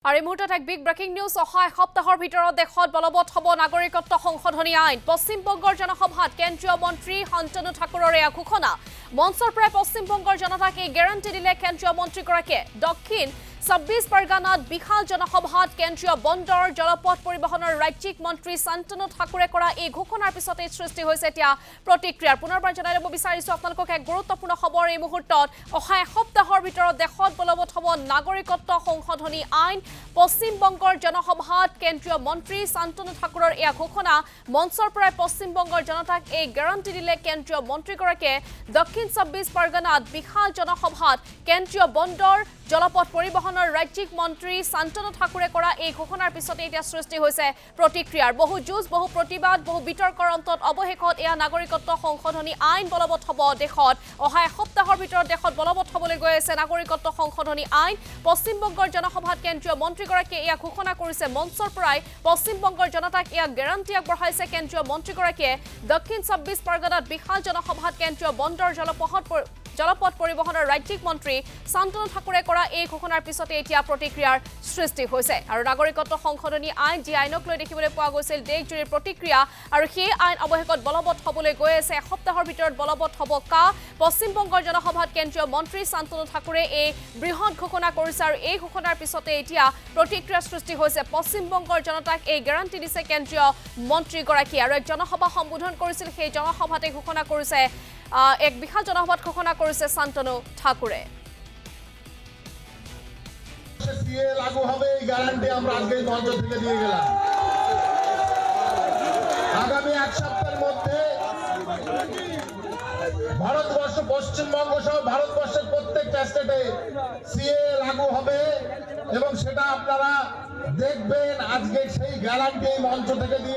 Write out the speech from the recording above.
আৰু এই মুহূৰ্তত এক বিগ ব্ৰেকিং নিউজ সপ্তাহৰ ভিতৰত দেশত বলবৎ হ'ব নাগৰিকত্ব সংশোধনী আইন পশ্চিম বংগৰ জনসভাত কেন্দ্ৰীয় মন্ত্ৰী শান্তনু ঠাকুৰৰ এই ঘোষণা মঞ্চৰ পৰাই পশ্চিম বংগৰ জনতাক এই গ্যাৰান্টি দিলে কেন্দ্ৰীয় মন্ত্ৰীগৰাকীয়ে দক্ষিণ 26 পৰগনাত বিশাল জনসভাত কেন্দ্ৰীয় বন্দৰ জলপথ পৰিবহনৰ ৰাজ্যিক মন্ত্ৰী শান্তনু ঠাকুৰে কৰা এই ঘোষণাৰ পিছতে সৃষ্টি হৈছে এতিয়া প্ৰতিক্ৰিয়াৰ পুনৰবাৰ জনাই দিব বিচাৰিছো আপোনালোকক এক গুৰুত্বপূৰ্ণ খবৰ এই মুহূৰ্তত সপ্তাহৰ ভিতৰত দেশত বলবৎ হ'ব নাগৰিকত্ব সংশোধনী আইন পশ্চিম বংগৰ জনসভাত কেন্দ্ৰীয় মন্ত্ৰী শান্তনু ঠাকুৰৰ এই ঘোষণা মঞ্চৰ পৰাই পশ্চিম বংগৰ জনতাক এই গ্যাৰান্টি দিলে কেন্দ্ৰীয় মন্ত্ৰীগৰাকীয়ে দক্ষিণ 26 পৰগনাত বিশাল জনসভাত কেন্দ্ৰীয় বন্দৰ জলপথ পৰিবহনৰ ৰাজ্যিক মন্ত্ৰী শান্তনু ঠাকুৰে কৰা এই ঘোষণাৰ পিছতে এতিয়া সৃষ্টি হৈছে প্ৰতিক্ৰিয়াৰ বহু যুঁজ বহু প্ৰতিবাদ বহু বিতৰ্কৰ অন্তত অৱশেষত এয়া নাগৰিকত্ব সংশোধনী আইন বলবৎ হ'ব দেশত সপ্তাহৰ ভিতৰত দেশত বলবৎ হ'বলৈ গৈ আছে নাগৰিকত্ব সংশোধনী আইন পশ্চিম বংগৰ জনসভাত কেন্দ্ৰীয় মন্ত্ৰীগৰাকীয়ে এয়া ঘোষণা কৰিছে মঞ্চৰ পৰাই পশ্চিম বংগৰ জনতাক এয়া গ্যাৰান্টি আগবঢ়াইছে কেন্দ্ৰীয় মন্ত্ৰীগৰাকীয়ে দক্ষিণ 26 পৰগনাত বিশাল জনসভাত কেন্দ্ৰীয় বন্দৰ জলপথ পৰিবহনৰ ৰাজ্যিক মন্ত্ৰী শান্তনু ঠাকুৰে কৰা এই ঘোষণাৰ পিছতে এতিয়া প্ৰতিক্ৰিয়াৰ সৃষ্টি হৈছে আৰু নাগৰিকত্ব সংশোধনী আইন যি আইনক লৈ দেখিবলৈ পোৱা গৈছিল দেশজুৰি প্ৰতিক্ৰিয়া আৰু সেই আইন অৱশেষত বলবৎ হ'বলৈ গৈ আছে সপ্তাহৰ ভিতৰত বলবৎ হ'ব পশ্চিম বংগৰ জনসভাত কেন্দ্ৰীয় মন্ত্ৰী শান্তনু ঠাকুৰে এই বৃহৎ ঘোষণা কৰিছে আৰু এই ঘোষণাৰ পিছতে এতিয়া প্ৰতিক্ৰিয়াৰ সৃষ্টি হৈছে পশ্চিম বংগৰ জনতাক এই গ্যাৰান্টি দিছে কেন্দ্ৰীয় মন্ত্ৰীগৰাকী আৰু এক জনসভা সম্বোধন কৰিছিল সেই জনসভাতে ঘোষণা কৰিছে এক বিশাল জনসভাত ঘোষণা কৰিছে শান্তনু ঠাকুৰে সিএ লাগু হবে এই গ্যারান্টি আমরা আজকে মঞ্চ থেকে দিয়ে গেলাম আগামী এক সপ্তাহের মধ্যে ভারতবর্ষ পশ্চিমবঙ্গ সহ ভারতবর্ষের প্রত্যেকটা স্টেটে সিএ লাগু হবে এবং সেটা আপনারা দেখবেন আজকে সেই গ্যারান্টি এই মঞ্চ থেকে দিয়ে